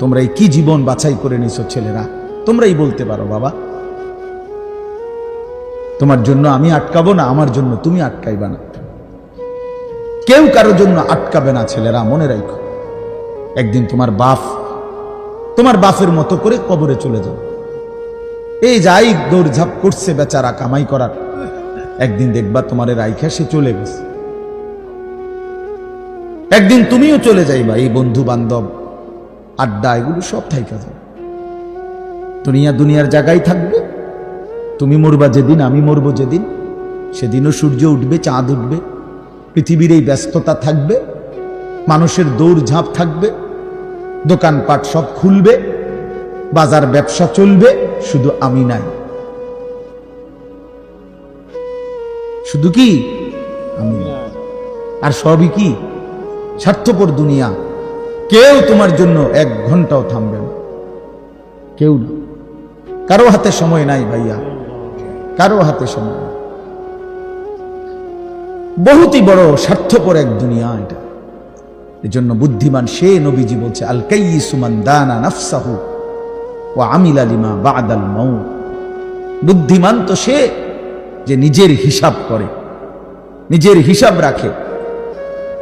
তোমরা এই কি জীবন বাছাই করে নিছো ছেলেরা, তোমরাই বলতে পারো বাবা। তোমার জন্য আমি আটকাবো না, আমার জন্য তুমি আটকাইবা না। কেউ কারোর জন্য আটকাবে না ছেলেরা, মনে রাখো। একদিন তোমার বাপের মতো করে কবরে চলে যাও। এই যাই দৌড়ঝাঁপ করছে বেচারা কামাই করার, একদিন দেখবা তোমার রাইখা সে চলে গেছে। একদিন তুমিও চলে যাইবা, এই বন্ধু বান্ধব আড্ডা এগুলো সব থাইকা যাবে। দুনিয়ার জায়গায় থাকবে। তুমি মরবা যেদিন, আমি মরবো যেদিন, সেদিনও সূর্য উঠবে, চাঁদ উঠবে, পৃথিবীর এই ব্যস্ততা থাকবে, মানুষের দৌড়ঝাঁপ থাকবে, দোকানপাট সব খুলবে, বাজার ব্যবসা চলবে, শুধু আমি নাই। শুধু কি আমি, আর সবই কি স্বার্থপর দুনিয়া। কেউ তোমার জন্য 1 ঘন্টাও থামবে না, কেউ না। কারো হাতে সময় নাই ভাইয়া, কারো হাতে সময় নাই। বহুতই বড় স্বার্থপর এক দুনিয়া এটা। এজন্য বুদ্ধিমান সে, নবীজি বলছে, আল কাইয়িসু মান দানা নাফসাহু ওয়া আমিলা লিমা বা'দাল মাউত। বুদ্ধিমান তো সে যে নিজের হিসাব করে, নিজের হিসাব রাখে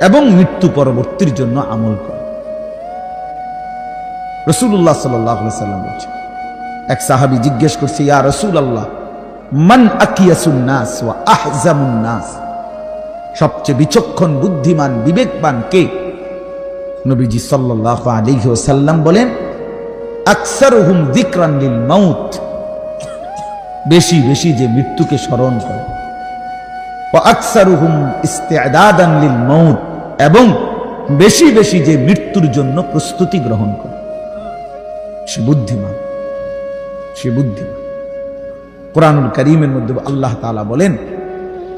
এবং মৃত্যু পরবর্তীর জন্য আমল করে। রাসূলুল্লাহ সাল্লাল্লাহু আলাইহি ওয়াসাল্লাম বলেছেন, এক সাহাবী জিজ্ঞেস করছে, ইয়া রাসূলুল্লাহ, মান আকিয়াসুন নাস ওয়া আহজামুন নাস? সবচেয়ে বিচক্ষণ, বুদ্ধিমান, বিবেকবান কে? নবীজি সাল্লাল্লাহু আলাইহি ওয়াসাল্লাম বলেন, আকসারুহুম যিকরান লিল মাউত। বেশি বেশি যে মৃত্যুকে স্মরণ করে। ওয়া আকসারুহুম ইস্তি'দাদান লিল মাউত, এবং বেশি বেশি যে মৃত্যুর জন্য প্রস্তুতি গ্রহণ করে। সে বুদ্ধিমান, সে বুদ্ধিমান। কুরআনুল কারীমের মধ্যে আল্লাহ তাআলা বলেন,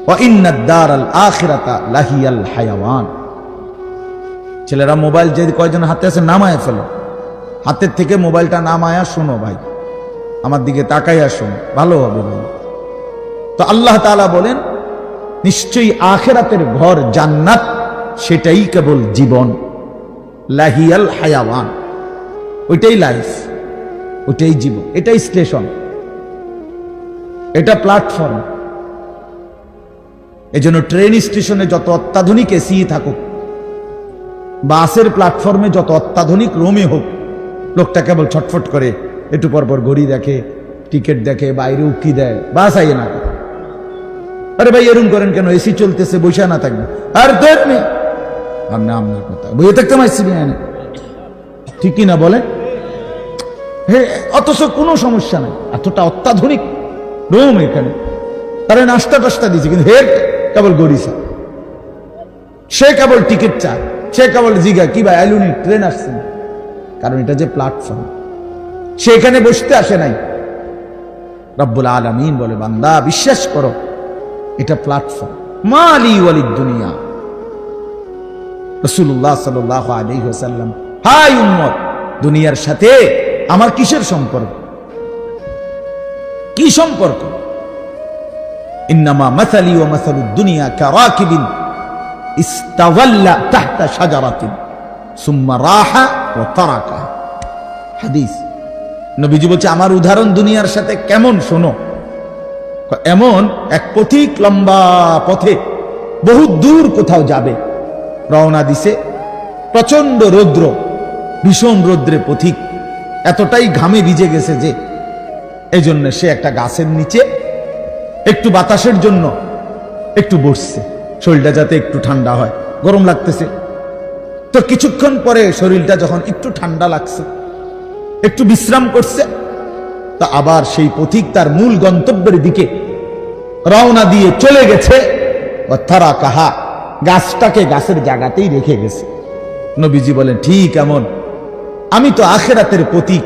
ওয়া ইন্নাদ দারাল আখিরাতা লাহিয়াল হায়াওয়ান। ছেলেরা মোবাইল যে কয়জন হাতে আছে নামায় ফেলো, হাতের থেকে মোবাইলটা নামায়া শোনো ভাই, আমার দিকে তাকাইয়া শোনো, ভালো হবে ভাই। তো আল্লাহ তাআলা বলেন, নিশ্চয়ই আখিরাতের ঘর জান্নাত, সেটাই কেবল জীবন। লাহিয়াল হায়াওয়ান, ওইটাই লাইফ, ওইটাই জীবন, এটাই স্টেশন, এটা প্ল্যাটফর্ম। এজন্য ট্রেন স্টেশনে যত অত্যাধুনিক এসি থাকুক, বাসের প্ল্যাটফর্মে যত অত্যাধুনিক রুমে হোক, লোকটা কেবল ছটফট করে, একটু পরপর ঘড়ি দেখে, টিকিট দেখে, বাইরে উকি দেয়, বাস আইয়ে না। আরে ভাই এরকম করেন কেন? এসি চলতেছে, বসে না থাকবে। আর দেখনি আপনার কথা বইয়ে থাকতে মাইছি না, ঠিকই না বলেন? অথচ কোনো সমস্যা নাই, এতটা অত্যাধুনিক রুম এখানে, তারা নাস্তা টাস্তা দিচ্ছে, কিন্তু হেড কেবল গড়িছে, সে কেবল টিকিট চায়, সে কেবল জিগা কি ভাই আইলুনি ট্রেন আসছে না, কারণ এটা যে প্ল্যাটফর্ম, সে এখানে বসতে আসে নাই। রব্বুল আলামিন বলে, বান্দা বিশ্বাস করো, এটা প্ল্যাটফর্ম। মালি ওয়ালিদ দুনিয়া। রাসূলুল্লাহ সাল্লাল্লাহু আলাইহি ওয়াসাল্লাম, হাই উম্মত, দুনিয়ার সাথে আমার কিসের সম্পর্ক? কি সম্পর্ক? ইন্নামা মাসালি ওয়া মাসালুদ দুনিয়া কারাকিবিন ইস্তাওয়াল্লা তাহতা শাজারাতিন সুম্মা রাহা ওয়া তারাকা। হাদিস। নবীজি বলছে, আমার উদাহরণ দুনিয়ার সাথে কেমন শোনো। এমন এক পথিক লম্বা পথে বহু দূর কোথাও যাবে, রওনা দিছে, প্রচন্ড রৌদ্র, ভীষণ রৌদ্রে পথিক এতটাই ঘামে ভিজে গেছে যে এজন্য সে একটা গাছের নিচে একটু বাতাসের জন্য একটু বসছে, শরীরটা যাতে একটু ঠান্ডা হয়, গরম লাগতেছে। তো কিছুক্ষণ পরে শরীরটা যখন একটু ঠান্ডা লাগছে, একটু বিশ্রাম করছে, তা আবার সেই পথিক তার মূল গন্তব্যের দিকে রওনা দিয়ে চলে গেছে। তারা কাহা, গাছটাকে গাছের জায়গাতেই রেখে গেছে। নবীজি বলেন, ঠিক এমন আমি তো আখিরাতের পথিক,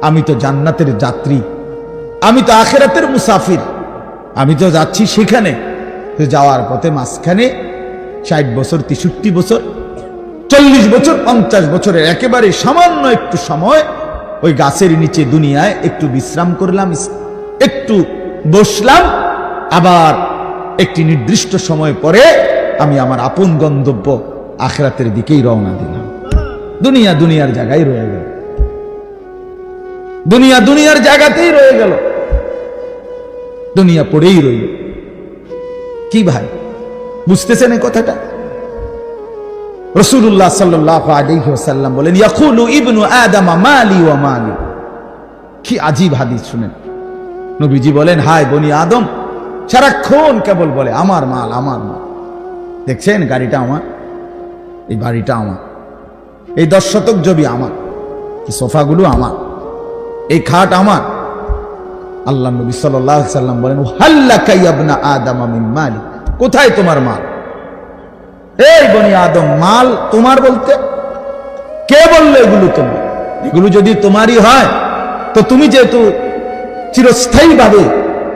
আমি তো জান্নাতের যাত্রী, আমি তো আখিরাতের মুসাফির, আমি তো যাচ্ছি সেখানে। তো যাওয়ার পথে মাঝখানে 60 বছর, 63 বছর, 40 বছর, 50 বছরের একেবারে সামান্য একটু সময় ওই গাছের নিচে দুনিয়ায় একটু বিশ্রাম করলাম, একটু বসলাম, আবার একটি নির্দিষ্ট সময় পরে আমি আমার আপন গন্তব্য আখিরাতের দিকেই রওনা দিলাম। দুনিয়ার জায়গায় রয়ে গেল। দুনিয়া দুনিয়ার জায়গাতেই রয়ে গেল, দুনিয়া পড়েই রইল। কি ভাই, বুঝতেছেন এই কথাটা? রাসূলুল্লাহ সাল্লাল্লাহু আলাইহি ওয়াসাল্লাম বলেন, ইয়াকুলু ইবনু আদম মালি ওয়া মালি। কি আজীব হাদিস শুনেন। নবীজি বলেন, হায় বনি আদম সারাক্ষণ কেবল বলে আমার মাল, আমার মাল। দেখছেন, গাড়িটা আমার, এই বাড়িটা আমার, এই 10 শতক জমি আমার, এই সোফাগুলো আমার, এই খাট আমার। আল্লাহ নবী সাল্লাল্লাহু আলাইহি সাল্লাম বলেন, হাল্লাকা ইয়া ইবনা আদম মিন মালি। কোথায় তোমার মাল? এই বনি আদম, মাল তোমার বলতে কে বললো এগুলো তোমার? এগুলো যদি তোমারই হয় তো তুমি যেহেতু চিরস্থায়ী ভাবে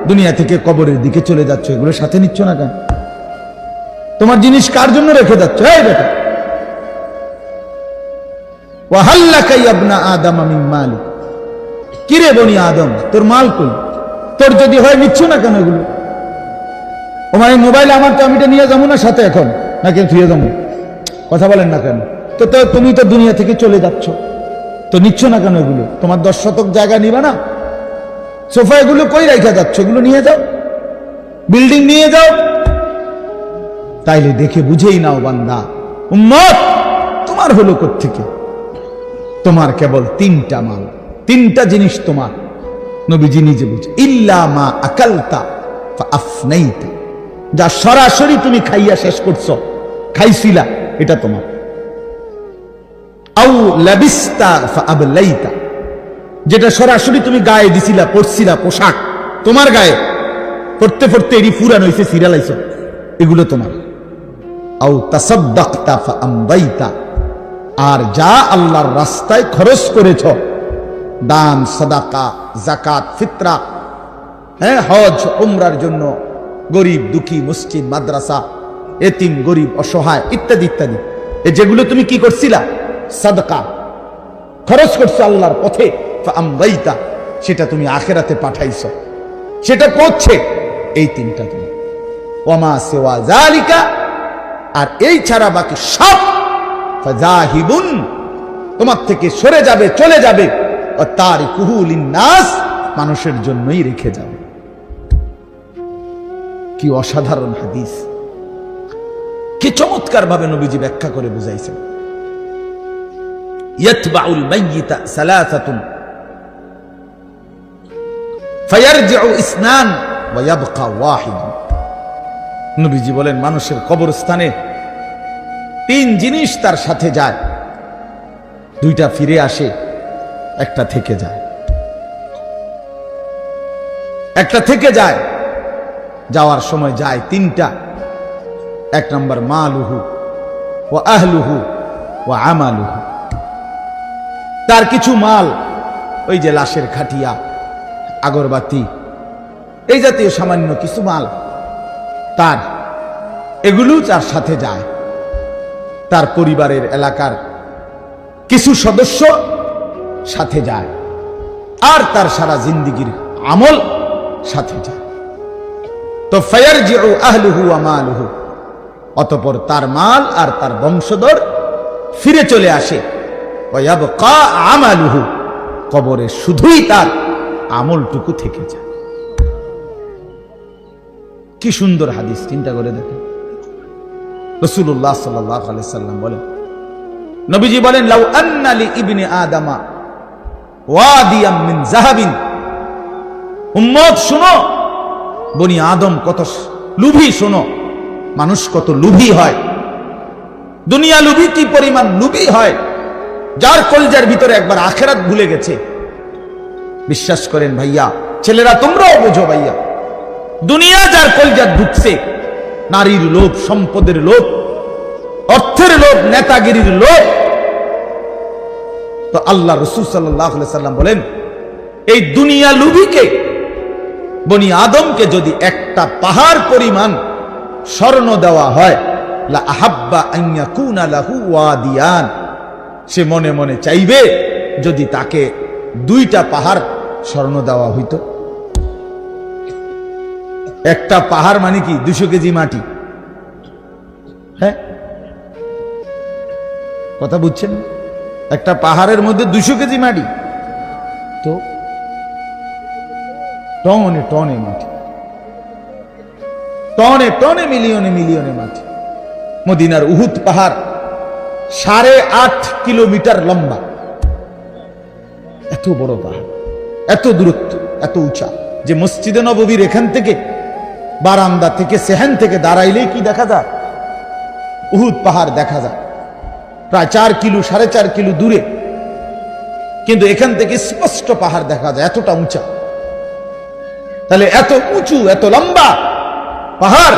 দুনিয়া থেকে কবরের দিকে চলে যাচ্ছ, এগুলো সাথে নিচ্ছ না কেন? তোমার জিনিস কার জন্য রেখে যাচ্ছ? এই বেটা, ওয়া হাল্লাকা ইয়া ইবনা আদম মিন মালি। কিরে বনি আদম, তোর মাল কই? তোর যদি হয় নিচ্ছ না কেন এগুলো? আমার এই মোবাইল আমার, তো আমি এটা নিয়ে যাবো না সাথে এখন, নাকি ফিরে যাবো? কথা বলেন না কেন? তো তুমি তো দুনিয়া থেকে চলে যাচ্ছ, তো নিচ্ছ না কেন এগুলো? তোমার 10 শতক জায়গা নিবা না? সোফা এগুলো কই রাখা যাচ্ছ? এগুলো নিয়ে যাও, বিল্ডিং নিয়ে যাও। তাইলে দেখে বুঝেই নাও বান্দা, উম্মত তোমার হলো কোত্থেকে? তোমার কেবল 3টা মাল, 3টা জিনিস তোমার। নবীজি নিজে বুঝে, ইল্লা মা আকালতা ফাআফনাইতা। যা সরাসরি তুমি খাইয়া শেষ করছো, খাইছিলা, এটা তোমার। আও লাবিস্তা ফাআবলাইতা। যেটা সরাসরি তুমি গায়ে দিছিলা, পরছিলা, পোশাক তোমার গায়ে, পড়তে পড়তে এটি পুরান হইছে, সিরিয়ালাইছো, এগুলো তোমার। আও তাসাদ্দাকতা ফাআমদাইতা। আর যা আল্লাহর রাস্তায় খরচ করেছ, দান, সাদাকা, যাকাত, ফিতরা, হ্যাঁ, হজ উমরার জন্য, গরিব দুঃখী, মসজিদ, মাদ্রাসা, এতিম, গরিব, অসহায় ইত্যাদি ইত্যাদি, যেগুলো তুমি কি করছিলা? সাদকা, খরচ করছো আল্লাহর পথে। ফাআমদাইতা, সেটা তুমি আখিরাতে পাঠাইছো, সেটা পৌঁছে। এই 3টা তুমি। ওয়ামা সিওয়া যালিকা, আর এই ছাড়া বাকি সব ফাযাহিবুন, তোমার থেকে সরে যাবে, চলে যাবে। ওয়া তারিকুহু লিন্নাস, মানুষের জন্যই রেখে যাবে। কি অসাধারণ হাদিস, কি চমৎকার ভাবে নবীজি ব্যাখ্যা করে বুঝাইছেন। ইয়াতবাউল মাইয়িতা সালাসাতুন ফায়ারজিউ ইসনান ওয়া ইয়াবকা ওয়াহিদ। নবীজি বলেন, মানুষের কবরস্থানে 3 জিনিস তার সাথে যায়, 2টা ফিরে আসে, একটা থেকে যায়। একটা থেকে যায়, যাওয়ার সময় যায় 3টা। 1 নম্বর মালুহু ওয়া আহলুহু ওয়া আমালুহু। তার কিছু মাল, ওই যে লাশের খাটিয়া, আগরবাতি, এই জাতীয় সামান্য কিছু মাল তার, এগুলো তার সাথে যায়। তার পরিবারের, এলাকার কিছু সদস্য সাথে যায়, আর তার সারা জিন্দেগীর আমল সাথে যায়। তো ফায়ারজিউ আহলুহু ওয়া মালুহু, অতঃপর তার মাল আর তার বংশধর ফিরে চলে আসে। ওয়া ইয়াবকা আমালুহু, কবরে শুধুই তার আমলটুকু থেকে যায়। কি সুন্দর হাদিস, চিন্তা করে দেখেন। রাসূলুল্লাহ সাল্লাল্লাহু আলাইহি সাল্লাম বলেন, নবীজি বলেন, লাউ আন্না লি ইবনি আদামা ওয়াদিয়াম মিন যাহাবিন। উম্মত শুনো, বনি আদম কত লোভী, শোনো, মানুষ কত লোভী হয়। দুনিয়া লোভী কি পরিমাণ লোভী হয়, যার কলজার ভিতরে একবার আখিরাত ভুলে গেছে। বিশ্বাস করেন ভাইয়া, ছেলেরা তোমরাও বোঝো ভাইয়া, দুনিয়া যার কলজার ঢুকছে, নারীর লোভ, সম্পদের লোভ, অর্থের লোভ, নেতাগিরির লোভ, তো আল্লাহ রাসূল সাল্লাল্লাহু আলাইহি সাল্লাম বলেন, এই দুনিয়া লোভীকে, বনি আদমকে যদি একটা পাহাড় পরিমাণ স্বর্ণ দেওয়া হয়, লা আহাব্বা আন ইয়াকুনা লাহু ওয়াদিয়ান, সে মনে মনে চাইবে যদি তাকে 2টা পাহাড় স্বর্ণ দেওয়া হইতো। একটা পাহাড় মানে কি 200 কেজি মাটি, হ্যাঁ, কথা বুঝছেন? একটা পাহাড়ের মধ্যে 200 কেজি মাটি, তো টনে টনে মাটি, টনে টনে মিলিয়নে মিলিয়নে মাটি। মদিনার উহুদ পাহাড় 8.5 কিলোমিটার লম্বা, এত বড় পাহাড়, এত দূরত্ব, এত উঁচা যে মসজিদে নববীর এখান থেকে বারান্দা থেকে সেহেন থেকে দাঁড়াইলেই কি দেখা যায়? উহুদ পাহাড় দেখা যায় প্রায় 4 কিলো 4.5 কিলো দূরে, কিন্তু এখান থেকে স্পষ্ট পাহাড় দেখা যায়, এতটা উঁচা। তাহলে এত উঁচু এত লম্বা পাহাড়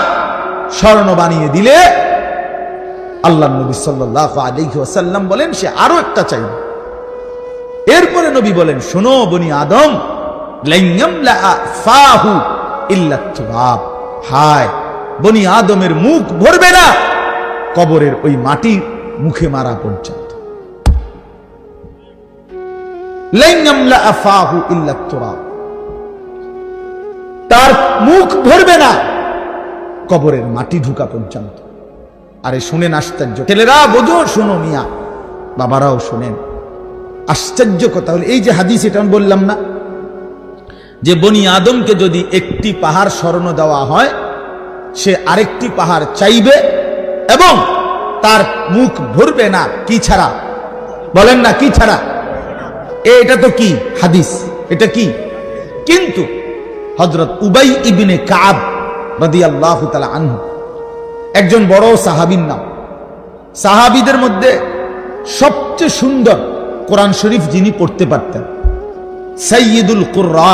স্বর্ণ বানিয়ে দিলে আল্লাহ নবী সাল্লাল্লাহু আলাইহি ওয়াসাল্লাম বলেন সে আরো একটা চাইবে। এরপরে নবী বলেন, শোনো বনি আদম, হায় বনি আদমের মুখ ভরবে না কবরের ওই মাটি মুখে মারা পর্যন্ত। তার মুখ ভরবে না কবরের মাটি ঢুকা পর্যন্ত। আরে শুনেন আশ্চর্য, ছেলেরা বোঝো, শোনো মিয়া, বাবারাও শোনেন, আশ্চর্য কথা হলো এই যে হাদিস, এটা আমি বললাম না যে বনি আদমকে যদি একটি পাহাড় স্মরণ দেওয়া হয় সে আরেকটি পাহাড় চাইবে এবং তার মুখ ভরবে না, কি ছাড়া? বলেন না, কি ছাড়া? এটা তো কি হাদিস, এটা কি? কিন্তু হযরত উবাই ইবনে কাব রাদিয়াল্লাহু তাআলা আনহু একজন বড় সাহাবীর নাম। সাহাবীদের মধ্যে সবচেয়ে সুন্দর কোরআন শরীফ যিনি পড়তে পারতেন, সাইয়্যিদুল কুররা,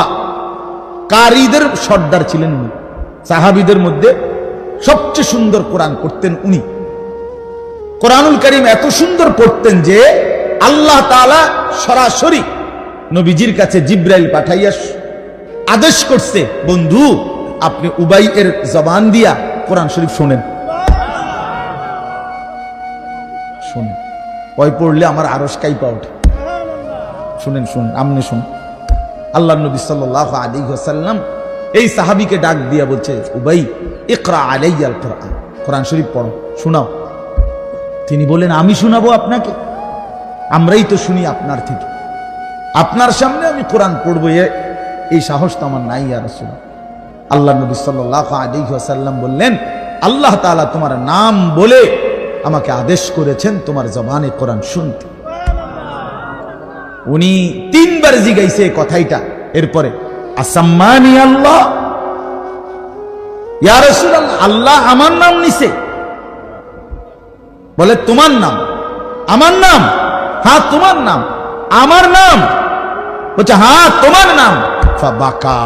কারীদের সর্দার ছিলেন উনি। সাহাবীদের মধ্যে সবচেয়ে সুন্দর কোরআন পড়তেন উনি। কোরআনুল কারীম এত সুন্দর পড়তেন যে আল্লাহ তাআলা সরাসরি নবীজির কাছে জিবরাইল পাঠাইয়া আদেশ করছে, বন্ধু আপনি উবাই এর জবান দিয়া কোরআন শরীফ শোনেন। শুনেন, ওই পড়লে আমার আরশ কাইপা ওঠে। শুনেন, শুনেন, আমনে শুন। আল্লাহ নবী সাল্লাল্লাহু আলাইহি ওয়াসাল্লাম এই সাহাবীকে ডাক দিয়া বলছে, উবাই ইকরা আলাইয়াল কোরআন, কোরআন শরীফ পড়ো, শোনাও। তিনি বলেন, আমি শোনাবো আপনাকে? আমরাই তো শুনি আপনার থেকে, আপনার সামনে আমি কোরআন পড়বো এই সাহস তো আমার নাই ইয়া রাসূলুল্লাহ। আল্লাহ নবী সাল্লাল্লাহু আলাইহি ওয়াসাল্লাম বললেন, আল্লাহ তাআলা তোমার নাম বলে আমাকে আদেশ করেছেন তোমার জবানে কোরআন শুনতে। উনি 3 বার জিগাইছে এই কথাইটা। এরপরে আসাম্মানি আল্লাহ, ইয়া রাসূলুল্লাহ আল্লাহ আমার নাম নিছে? বলে তোমার নাম? আমার নাম? হ্যাঁ তোমার নাম। আমার নাম? বলছে হ্যাঁ তোমার নাম। ফাবাকা,